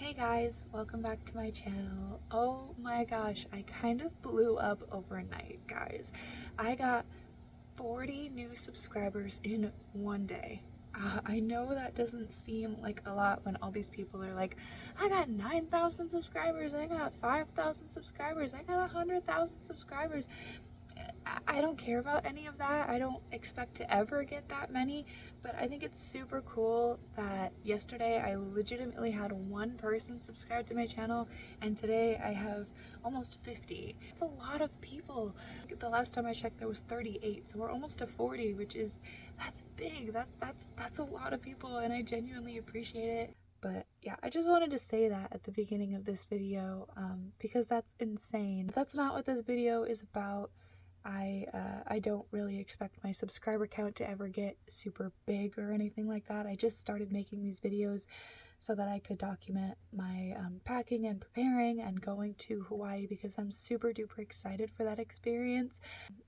Hey guys, welcome back to my channel. Oh my gosh, I kind of blew up overnight, guys. I got 40 new subscribers in one day. I know that doesn't seem like a lot when all these people are like, I got 9,000 subscribers, I got 5,000 subscribers, I got 100,000 subscribers. I don't care about any of that. I don't expect to ever get that many, but I think it's super cool that yesterday I legitimately had one person subscribe to my channel, and today I have almost 50. It's a lot of people. The last time I checked there was 38, so we're almost to 40, that's big. That's a lot of people, and I genuinely appreciate it. But yeah, I just wanted to say that at the beginning of this video because that's insane. That's not what this video is about. I don't really expect my subscriber count to ever get super big or anything like that. I just started making these videos so that I could document my packing and preparing and going to Hawaii, because I'm super duper excited for that experience.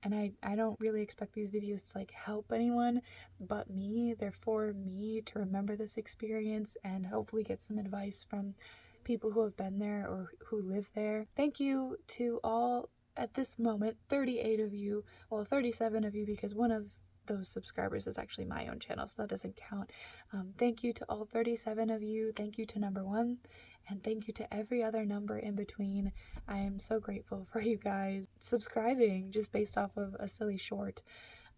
And I don't really expect these videos to like help anyone but me. They're for me to remember this experience and hopefully get some advice from people who have been there or who live there. Thank you to all, at this moment, 38 of you, well 37 of you, because one of those subscribers is actually my own channel, so that doesn't count. Thank you to all 37 of you. Thank you to number one, and thank you to every other number in between. I am so grateful for you guys subscribing just based off of a silly short.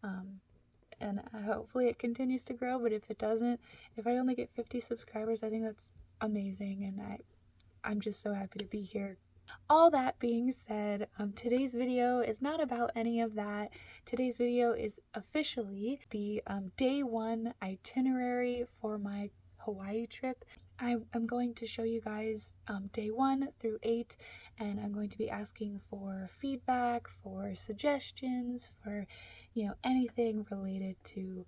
And hopefully it continues to grow, but if it doesn't, if I only get 50 subscribers, I think that's amazing, and I'm just so happy to be here. All that being said, today's video is not about any of that. Today's video is officially the day one itinerary for my Hawaii trip. I'm going to show you guys day 1 through 8, and I'm going to be asking for feedback, for suggestions, for anything related to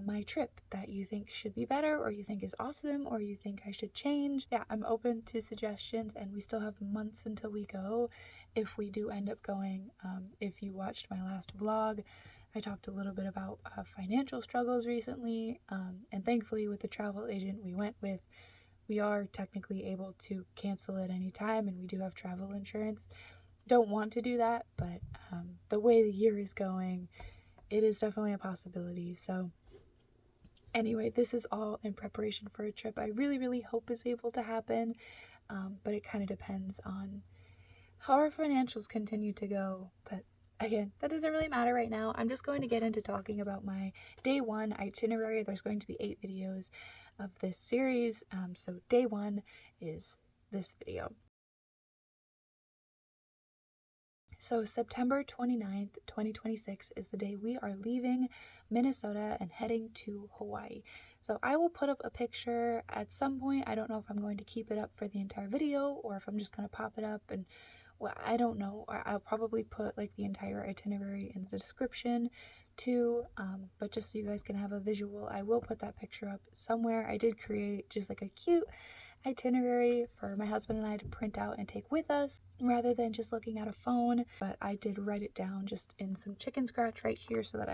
my trip that you think should be better, or you think is awesome, or you think I should change. Yeah, I'm open to suggestions, and we still have months until we go, if we do end up going. If you watched my last vlog, I talked a little bit about financial struggles recently, and thankfully with the travel agent we went with, we are technically able to cancel at any time, and we do have travel insurance. Don't want to do that, but the way the year is going, it is definitely a possibility. So anyway, this is all in preparation for a trip I really, really hope is able to happen, but it kind of depends on how our financials continue to go. But again, that doesn't really matter right now. I'm just going to get into talking about my day 1 itinerary. There's going to be 8 videos of this series, so day 1 is this video. So September 29th, 2026 is the day we are leaving Minnesota and heading to Hawaii. So I will put up a picture at some point. I don't know if I'm going to keep it up for the entire video or if I'm just going to pop it up, and well, I don't know. I'll probably put like the entire itinerary in the description too, but just so you guys can have a visual, I will put that picture up somewhere. I did create just like a cute itinerary for my husband and I to print out and take with us rather than just looking at a phone, but I did write it down just in some chicken scratch right here so that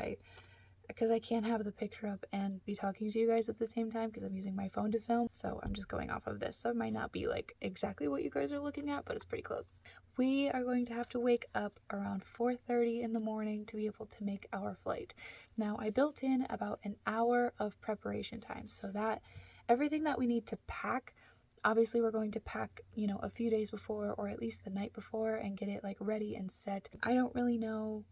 because I can't have the picture up and be talking to you guys at the same time because I'm using my phone to film, so I'm just going off of this, so it might not be like exactly what you guys are looking at, but it's pretty close. We are going to have to wake up around 4:30 in the morning to be able to make our flight. Now, I built in about an hour of preparation time, so that everything that we need to pack, obviously we're going to pack, a few days before or at least the night before and get it like ready and set. I don't really know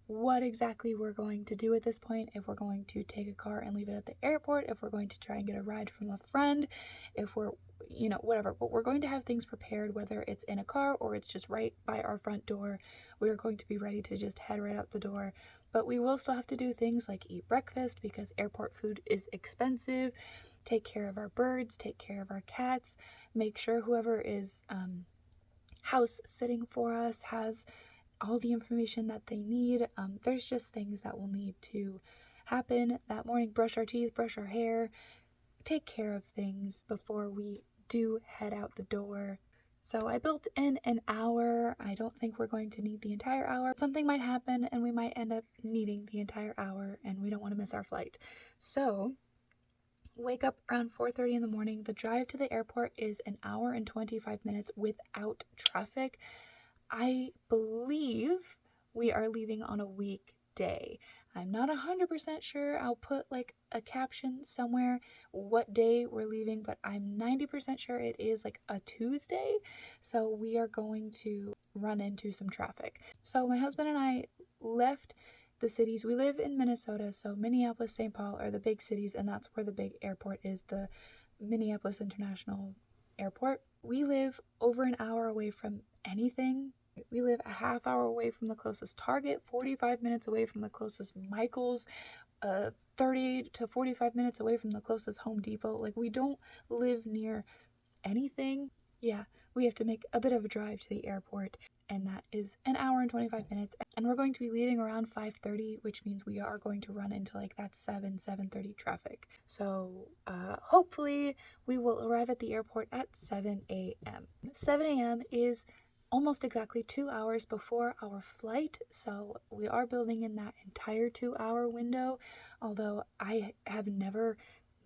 what exactly we're going to do at this point, if we're going to take a car and leave it at the airport, if we're going to try and get a ride from a friend, if we're whatever, but we're going to have things prepared, whether it's in a car or it's just right by our front door. We're going to be ready to just head right out the door, but we will still have to do things like eat breakfast because airport food is expensive, take care of our birds, take care of our cats, make sure whoever is house sitting for us has all the information that they need. There's just things that will need to happen that morning. Brush our teeth, brush our hair, take care of things before we do head out the door. So I built in an hour. I don't think we're going to need the entire hour. Something might happen and we might end up needing the entire hour, and we don't want to miss our flight. So wake up around 4:30 in the morning. The drive to the airport is an hour and 25 minutes without traffic. I believe we are leaving on a weekday. I'm not 100% sure. I'll put like a caption somewhere what day we're leaving, but I'm 90% sure it is like a Tuesday. So we are going to run into some traffic. So my husband and I left the cities. We live in Minnesota, so Minneapolis, St. Paul are the big cities, and that's where the big airport is, the Minneapolis International Airport. We live over an hour away from anything. We live a half hour away from the closest Target, 45 minutes away from the closest Michael's, 30 to 45 minutes away from the closest Home Depot. Like, we don't live near anything. Yeah, we have to make a bit of a drive to the airport, and that is an hour and 25 minutes. And we're going to be leaving around 5:30, which means we are going to run into like that 7:30 traffic. So hopefully we will arrive at the airport at 7 a.m. 7 a.m. is almost exactly 2 hours before our flight, so we are building in that entire 2-hour window, although I have never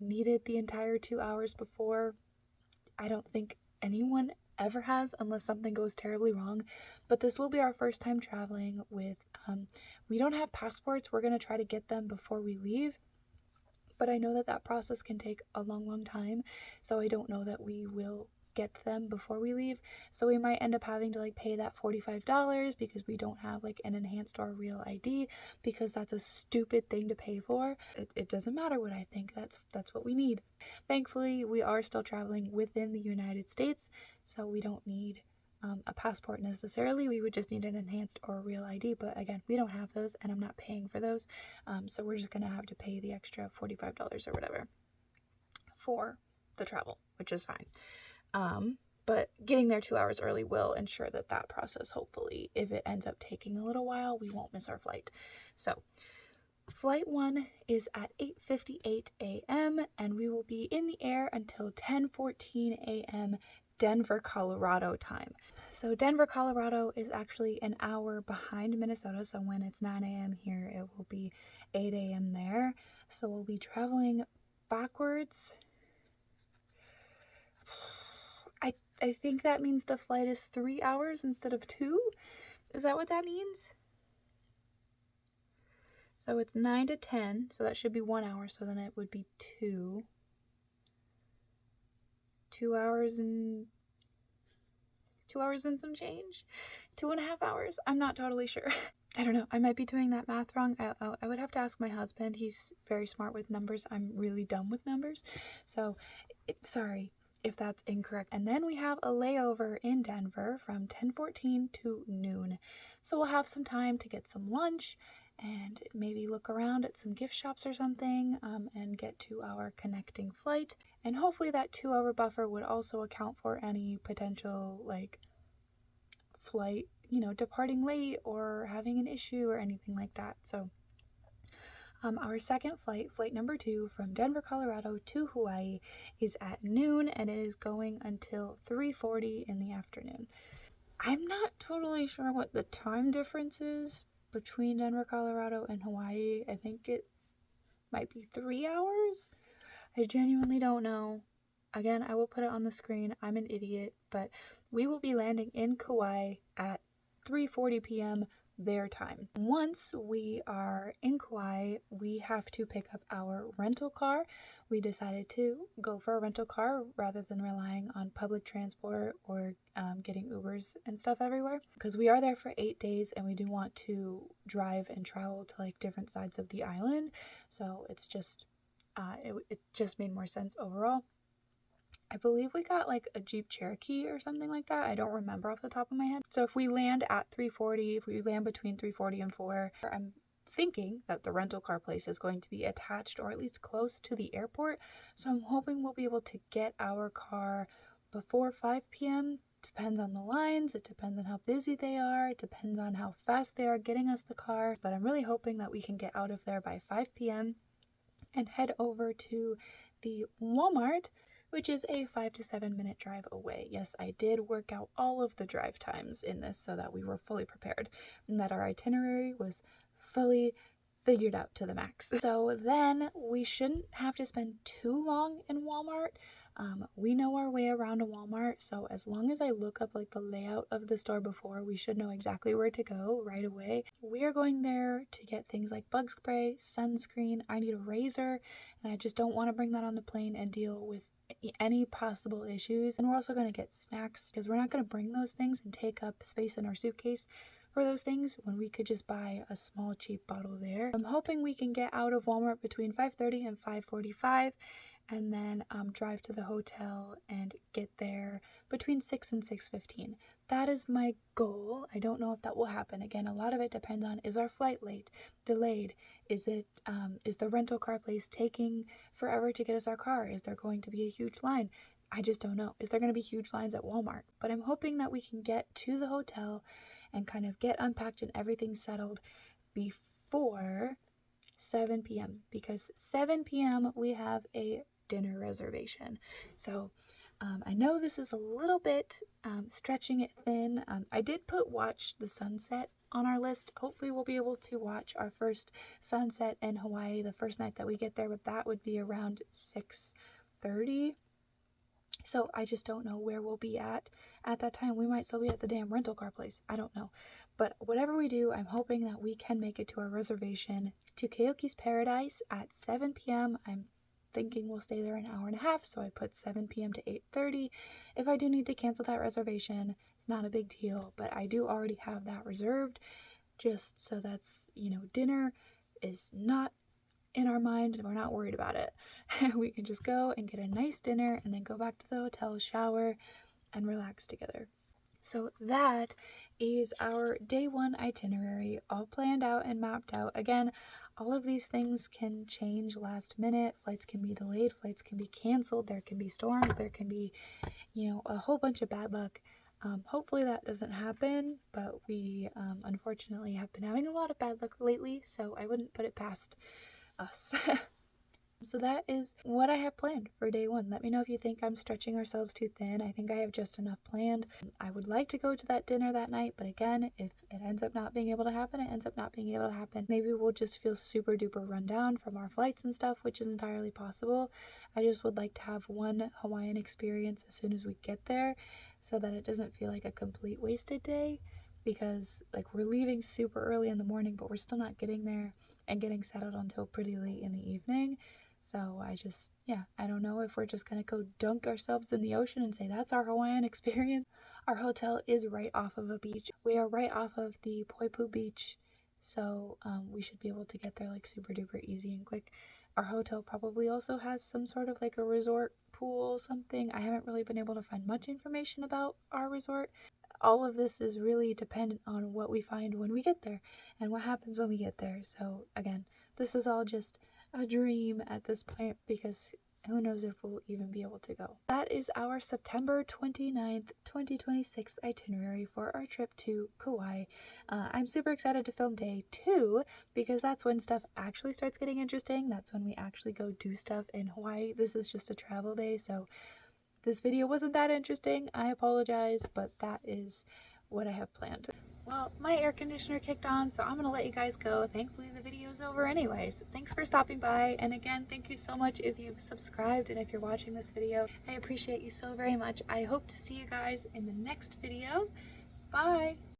needed the entire 2 hours before. I don't think anyone ever has, unless something goes terribly wrong. But this will be our first time traveling with, we don't have passports. We're going to try to get them before we leave. But I know that that process can take a long time. So I don't know that we will get them before we leave. So we might end up having to like pay that $45 because we don't have like an enhanced or real ID, because that's a stupid thing to pay for. It doesn't matter what I think. That's what we need. Thankfully, we are still traveling within the United States, so we don't need a passport necessarily. We would just need an enhanced or a real ID, but again, we don't have those, and I'm not paying for those, so we're just gonna have to pay the extra $45 or whatever for the travel, which is fine. But getting there 2 hours early will ensure that that process, hopefully, if it ends up taking a little while, we won't miss our flight. So flight 1 is at 8:58 a.m. and we will be in the air until 10:14 a.m. Denver, Colorado time. So Denver, Colorado is actually an hour behind Minnesota, so when it's 9 a.m. here, it will be 8 a.m. there. So we'll be traveling backwards. I think that means the flight is 3 hours instead of 2. Is that what that means? So it's 9 to 10, so that should be 1 hour, so then it would be 2 hours and 2 hours and some change? 2.5 hours? I'm not totally sure. I don't know. I might be doing that math wrong. I would have to ask my husband. He's very smart with numbers. I'm really dumb with numbers. So, sorry if that's incorrect. And then we have a layover in Denver from 10:14 to noon. So we'll have some time to get some lunch and maybe look around at some gift shops or something, and get to our connecting flight. And hopefully that 2-hour buffer would also account for any potential like flight, departing late or having an issue or anything like that. So our second flight, flight number 2 from Denver, Colorado to Hawaii, is at noon, and it is going until 3:40 in the afternoon. I'm not totally sure what the time difference is between Denver, Colorado and Hawaii. I think it might be 3 hours. I genuinely don't know. Again, I will put it on the screen. I'm an idiot, but we will be landing in Kauai at 3:40 p.m. their time. Once we are in Kauai, we have to pick up our rental car. We decided to go for a rental car rather than relying on public transport or getting Ubers and stuff everywhere, because we are there for 8 days and we do want to drive and travel to like different sides of the island. So it's just it just made more sense overall. I believe we got like a Jeep Cherokee or something like that. I don't remember off the top of my head. So if we land at 3:40, if we land between 3:40 and 4, I'm thinking that the rental car place is going to be attached or at least close to the airport. So I'm hoping we'll be able to get our car before 5 p.m. Depends on the lines. It depends on how busy they are. It depends on how fast they are getting us the car. But I'm really hoping that we can get out of there by 5 p.m. and head over to the Walmart, which is a 5 to 7 minute drive away. Yes, I did work out all of the drive times in this so that we were fully prepared and that our itinerary was fully figured out to the max. So then we shouldn't have to spend too long in Walmart. We know our way around a Walmart, so as long as I look up like the layout of the store before, we should know exactly where to go right away. We are going there to get things like bug spray, sunscreen. I need a razor, and I just don't want to bring that on the plane and deal with any possible issues. And we're also going to get snacks because we're not going to bring those things and take up space in our suitcase for those things when we could just buy a small cheap bottle there. I'm hoping we can get out of Walmart between 5:30 and 5:45 and then drive to the hotel and get there between 6 and 6:15. That is my goal. I don't know if that will happen. Again, a lot of it depends on, is our flight late, delayed? Is the rental car place taking forever to get us our car? Is there going to be a huge line? I just don't know. Is there going to be huge lines at Walmart? But I'm hoping that we can get to the hotel and kind of get unpacked and everything settled before 7 p.m. because 7 p.m. we have a dinner reservation. So I know this is a little bit stretching it thin. I did watch the sunset on our list. Hopefully we'll be able to watch our first sunset in Hawaii the first night that we get there, but that would be around 6:30. So I just don't know where we'll be at that time. We might still be at the damn rental car place. I don't know. But whatever we do, I'm hoping that we can make it to our reservation to Keoki's Paradise at 7 p.m. I'm thinking we'll stay there an hour and a half, so I put 7 p.m. to 8:30. If I do need to cancel that reservation, it's not a big deal, but I do already have that reserved just so that's, dinner is not in our mind and we're not worried about it. We can just go and get a nice dinner and then go back to the hotel, shower, and relax together. So that is our day one itinerary, all planned out and mapped out. Again, all of these things can change last minute. Flights can be delayed, flights can be canceled, there can be storms, there can be, a whole bunch of bad luck. Hopefully that doesn't happen, but we unfortunately have been having a lot of bad luck lately, so I wouldn't put it past us. So that is what I have planned for day one. Let me know if you think I'm stretching ourselves too thin. I think I have just enough planned. I would like to go to that dinner that night, but again, if it ends up not being able to happen, it ends up not being able to happen. Maybe we'll just feel super duper run down from our flights and stuff, which is entirely possible. I just would like to have one Hawaiian experience as soon as we get there so that it doesn't feel like a complete wasted day, because we're leaving super early in the morning, but we're still not getting there and getting settled until pretty late in the evening. So I don't know if we're just gonna go dunk ourselves in the ocean and say that's our Hawaiian experience. Our hotel is right off of a beach. We are right off of the Poipu beach, so we should be able to get there super duper easy and quick. Our hotel probably also has some sort of a resort pool, something. I haven't really been able to find much information about our resort. All of this is really dependent on what we find when we get there and what happens when we get there. So again, this is all just a dream at this point because who knows if we'll even be able to go. That is our September 29th, 2026 itinerary for our trip to Kauai. I'm super excited to film day 2 because that's when stuff actually starts getting interesting. That's when we actually go do stuff in Hawaii. This is just a travel day, so this video wasn't that interesting. I apologize, but that is what I have planned. Well, my air conditioner kicked on, so I'm going to let you guys go. Thankfully, the video's over anyways. Thanks for stopping by, and again, thank you so much if you've subscribed and if you're watching this video. I appreciate you so very much. I hope to see you guys in the next video. Bye!